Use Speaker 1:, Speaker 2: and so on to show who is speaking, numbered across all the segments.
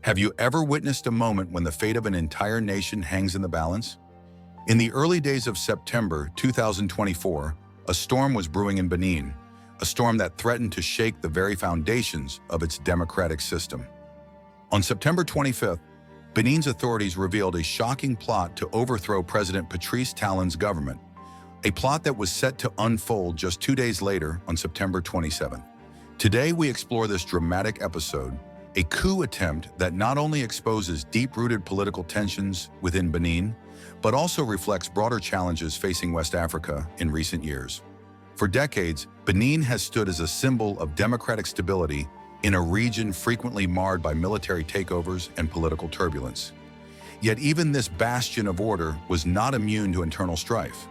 Speaker 1: Have you ever witnessed a moment when the fate of an entire nation hangs in the balance? In the early days of September 2024, a storm was brewing in Benin, a storm that threatened to shake the very foundations of its democratic system. On September 25th, Benin's authorities revealed a shocking plot to overthrow President Patrice Talon's government, a plot that was set to unfold just 2 days later on September 27th. Today, we explore this dramatic episode, a coup attempt that not only exposes deep-rooted political tensions within Benin, but also reflects broader challenges facing West Africa in recent years. For decades, Benin has stood as a symbol of democratic stability in a region frequently marred by military takeovers and political turbulence. Yet even this bastion of order was not immune to internal strife.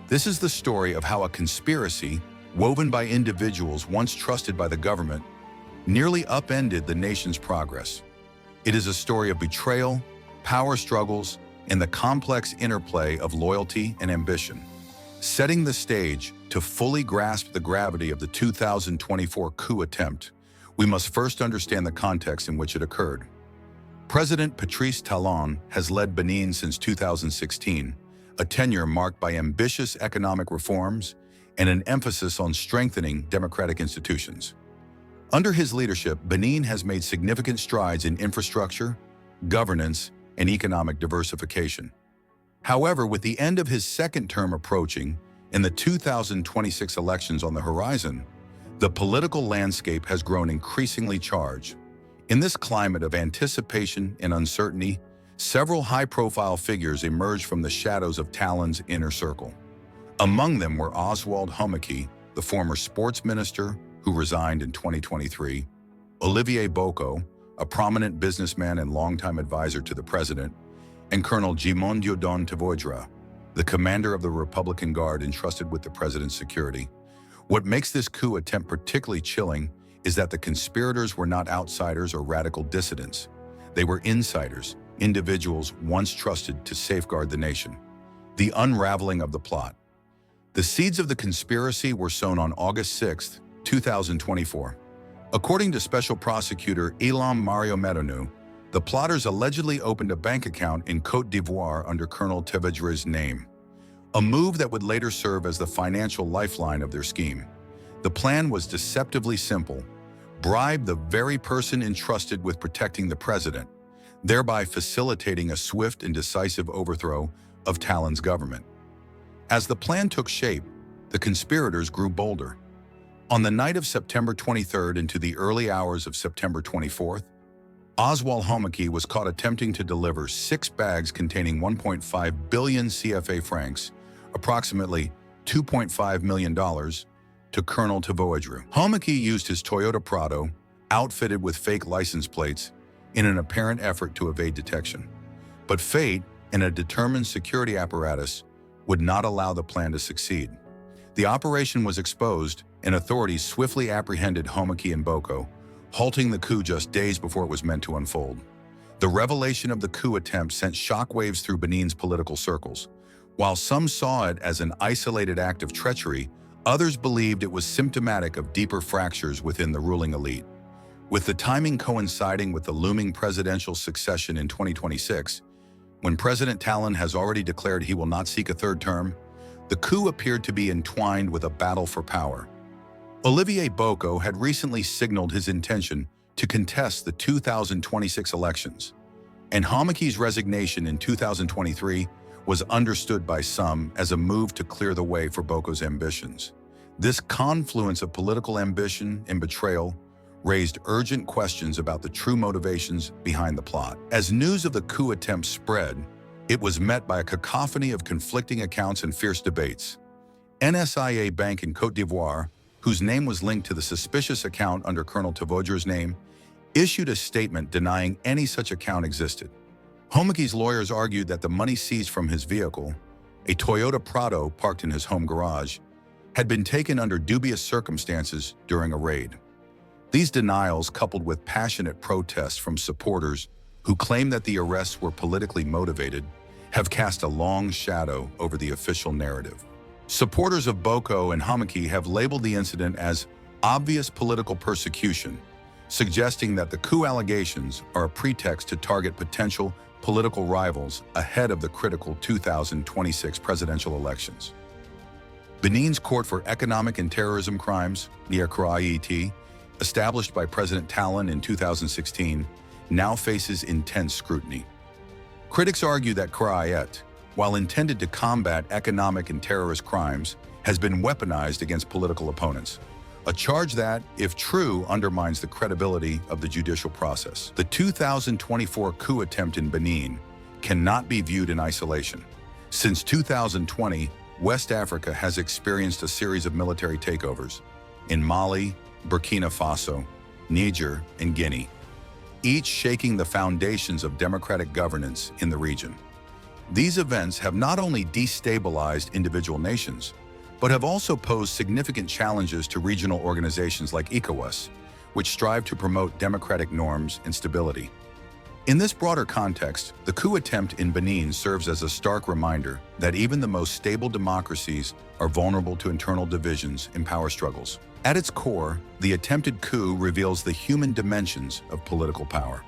Speaker 1: This is the story of how a conspiracy, woven by individuals once trusted by the government, nearly upended the nation's progress. It is a story of betrayal, power struggles, and the complex interplay of loyalty and ambition. Setting the stage to fully grasp the gravity of the 2024 coup attempt, we must first understand the context in which it occurred. President Patrice Talon has led Benin since 2016, a tenure marked by ambitious economic reforms and an emphasis on strengthening democratic institutions. Under his leadership, Benin has made significant strides in infrastructure, governance, and economic diversification. However, with the end of his second term approaching and the 2026 elections on the horizon, the political landscape has grown increasingly charged. In this climate of anticipation and uncertainty, several high-profile figures emerged from the shadows of Talon's inner circle. Among them were Oswald Homeki, the former sports minister who resigned in 2023, Olivier Boko, a prominent businessman and longtime advisor to the president, and Colonel Djimon Dioudon Tavoydra, the commander of the Republican Guard entrusted with the president's security. What makes this coup attempt particularly chilling is that the conspirators were not outsiders or radical dissidents. They were insiders, individuals once trusted to safeguard the nation. The unraveling of the plot. The seeds of the conspiracy were sown on August 6, 2024. According to Special Prosecutor Elam Mario Medonu, the plotters allegedly opened a bank account in Côte d'Ivoire under Colonel Tavejre's name, a move that would later serve as the financial lifeline of their scheme. The plan was deceptively simple: bribe the very person entrusted with protecting the president, thereby facilitating a swift and decisive overthrow of Talon's government. As the plan took shape, the conspirators grew bolder. On the night of September 23rd into the early hours of September 24th, Oswald Homeki was caught attempting to deliver 6 bags containing 1.5 billion CFA francs, approximately $2.5 million, to Colonel Tavoydra. Homeki used his Toyota Prado, outfitted with fake license plates, in an apparent effort to evade detection. But fate and a determined security apparatus would not allow the plan to succeed. The operation was exposed, and authorities swiftly apprehended Homeki and Boko, halting the coup just days before it was meant to unfold. The revelation of the coup attempt sent shockwaves through Benin's political circles. While some saw it as an isolated act of treachery, others believed it was symptomatic of deeper fractures within the ruling elite. With the timing coinciding with the looming presidential succession in 2026, when President Talon has already declared he will not seek a third term, the coup appeared to be entwined with a battle for power. Olivier Boko had recently signaled his intention to contest the 2026 elections, and Homeki's resignation in 2023 was understood by some as a move to clear the way for Boko's ambitions. This confluence of political ambition and betrayal raised urgent questions about the true motivations behind the plot. As news of the coup attempt spread, it was met by a cacophony of conflicting accounts and fierce debates. NSIA Bank in Côte d'Ivoire, whose name was linked to the suspicious account under Colonel Tavojra's name, issued a statement denying any such account existed. Homeki's lawyers argued that the money seized from his vehicle, a Toyota Prado parked in his home garage, had been taken under dubious circumstances during a raid. These denials, coupled with passionate protests from supporters who claim that the arrests were politically motivated, have cast a long shadow over the official narrative. Supporters of Boko and Homeki have labeled the incident as obvious political persecution, suggesting that the coup allegations are a pretext to target potential political rivals ahead of the critical 2026 presidential elections. Benin's Court for Economic and Terrorism Crimes, the CRIET, established by President Talon in 2016, now faces intense scrutiny. Critics argue that CRIET, while intended to combat economic and terrorist crimes, has been weaponized against political opponents, a charge that, if true, undermines the credibility of the judicial process. The 2024 coup attempt in Benin cannot be viewed in isolation. Since 2020, West Africa has experienced a series of military takeovers in Mali, Burkina Faso, Niger, and Guinea, each shaking the foundations of democratic governance in the region. These events have not only destabilized individual nations, but have also posed significant challenges to regional organizations like ECOWAS, which strive to promote democratic norms and stability. In this broader context, the coup attempt in Benin serves as a stark reminder that even the most stable democracies are vulnerable to internal divisions and power struggles. At its core, the attempted coup reveals the human dimensions of political power.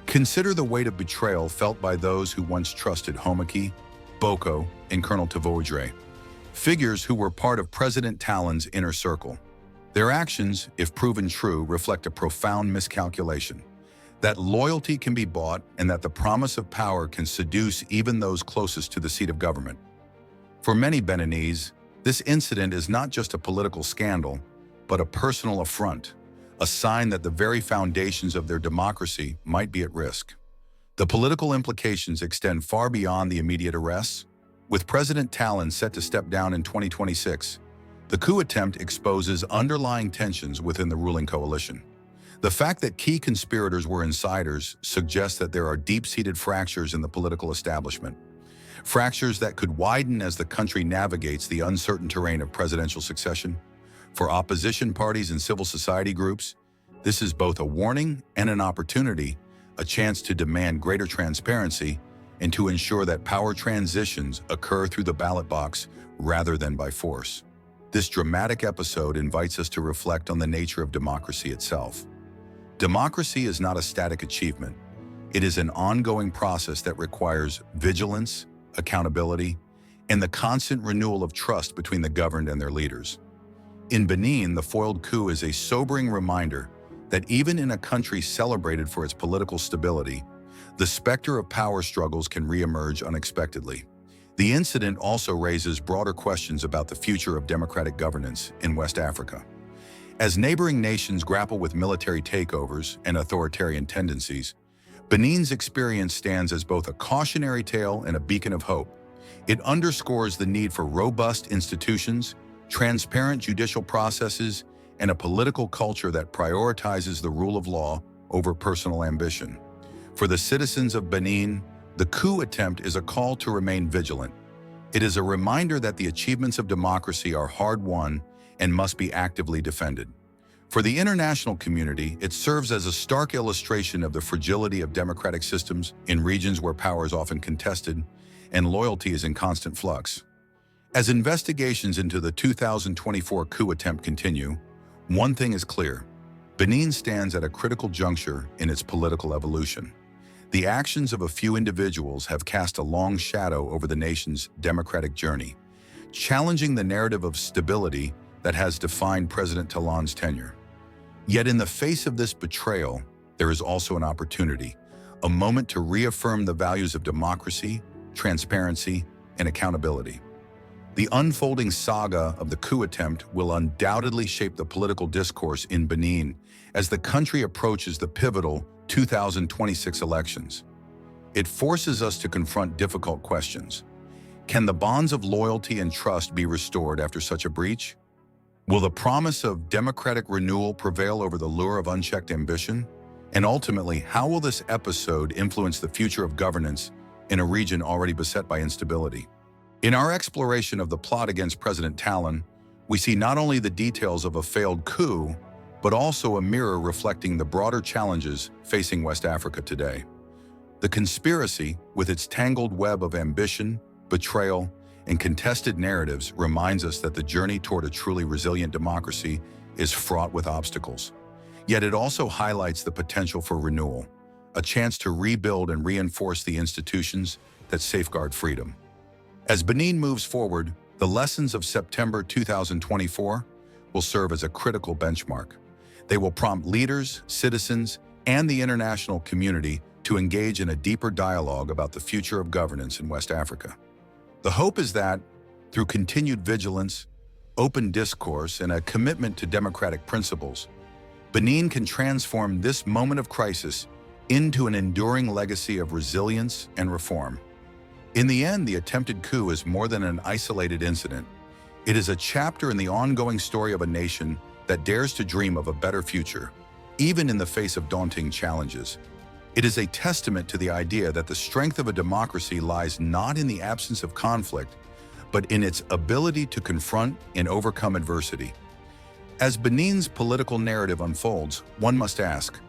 Speaker 1: Consider the weight of betrayal felt by those who once trusted Homaki, Boko, and Colonel Tavoudre, figures who were part of President Talon's inner circle. Their actions, if proven true, reflect a profound miscalculation: that loyalty can be bought and that the promise of power can seduce even those closest to the seat of government. For many Beninese, this incident is not just a political scandal, but a personal affront, a sign that the very foundations of their democracy might be at risk. The political implications extend far beyond the immediate arrests. With President Talon set to step down in 2026, the coup attempt exposes underlying tensions within the ruling coalition. The fact that key conspirators were insiders suggests that there are deep-seated fractures in the political establishment, fractures that could widen as the country navigates the uncertain terrain of presidential succession. For opposition parties and civil society groups, this is both a warning and an opportunity, a chance to demand greater transparency and to ensure that power transitions occur through the ballot box rather than by force. This dramatic episode invites us to reflect on the nature of democracy itself. Democracy is not a static achievement. It is an ongoing process that requires vigilance, accountability, and the constant renewal of trust between the governed and their leaders. In Benin, the foiled coup is a sobering reminder that even in a country celebrated for its political stability, the specter of power struggles can reemerge unexpectedly. The incident also raises broader questions about the future of democratic governance in West Africa. As neighboring nations grapple with military takeovers and authoritarian tendencies, Benin's experience stands as both a cautionary tale and a beacon of hope. It underscores the need for robust institutions, transparent judicial processes, and a political culture that prioritizes the rule of law over personal ambition. For the citizens of Benin, the coup attempt is a call to remain vigilant. It is a reminder that the achievements of democracy are hard-won and must be actively defended. For the international community, it serves as a stark illustration of the fragility of democratic systems in regions where power is often contested and loyalty is in constant flux. As investigations into the 2024 coup attempt continue, one thing is clear: Benin stands at a critical juncture in its political evolution. The actions of a few individuals have cast a long shadow over the nation's democratic journey, challenging the narrative of stability that has defined President Talon's tenure. Yet in the face of this betrayal, there is also an opportunity, a moment to reaffirm the values of democracy, transparency, and accountability. The unfolding saga of the coup attempt will undoubtedly shape the political discourse in Benin as the country approaches the pivotal 2026 elections. It forces us to confront difficult questions. Can the bonds of loyalty and trust be restored after such a breach? Will the promise of democratic renewal prevail over the lure of unchecked ambition? And ultimately, how will this episode influence the future of governance in a region already beset by instability? In our exploration of the plot against President Talon, we see not only the details of a failed coup, but also a mirror reflecting the broader challenges facing West Africa today. The conspiracy, with its tangled web of ambition, betrayal, and contested narratives, reminds us that the journey toward a truly resilient democracy is fraught with obstacles. Yet it also highlights the potential for renewal, a chance to rebuild and reinforce the institutions that safeguard freedom. As Benin moves forward, the lessons of September 2024 will serve as a critical benchmark. They will prompt leaders, citizens, and the international community to engage in a deeper dialogue about the future of governance in West Africa. The hope is that, through continued vigilance, open discourse, and a commitment to democratic principles, Benin can transform this moment of crisis into an enduring legacy of resilience and reform. In the end, the attempted coup is more than an isolated incident. It is a chapter in the ongoing story of a nation that dares to dream of a better future, even in the face of daunting challenges. It is a testament to the idea that the strength of a democracy lies not in the absence of conflict, but in its ability to confront and overcome adversity. As Benin's political narrative unfolds, one must ask,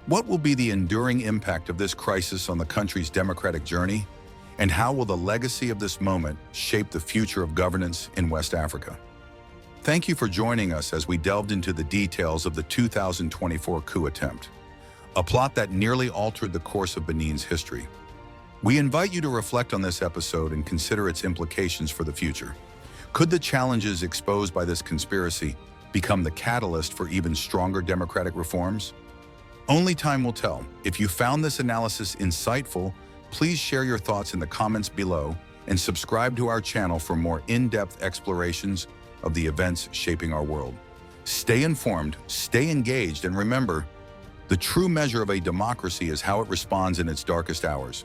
Speaker 1: what will be the enduring impact of this crisis on the country's democratic journey? And how will the legacy of this moment shape the future of governance in West Africa? Thank you for joining us as we delved into the details of the 2024 coup attempt, a plot that nearly altered the course of Benin's history. We invite you to reflect on this episode and consider its implications for the future. Could the challenges exposed by this conspiracy become the catalyst for even stronger democratic reforms? Only time will tell. If you found this analysis insightful, please share your thoughts in the comments below and subscribe to our channel for more in-depth explorations of the events shaping our world. Stay informed, stay engaged, and remember, the true measure of a democracy is how it responds in its darkest hours.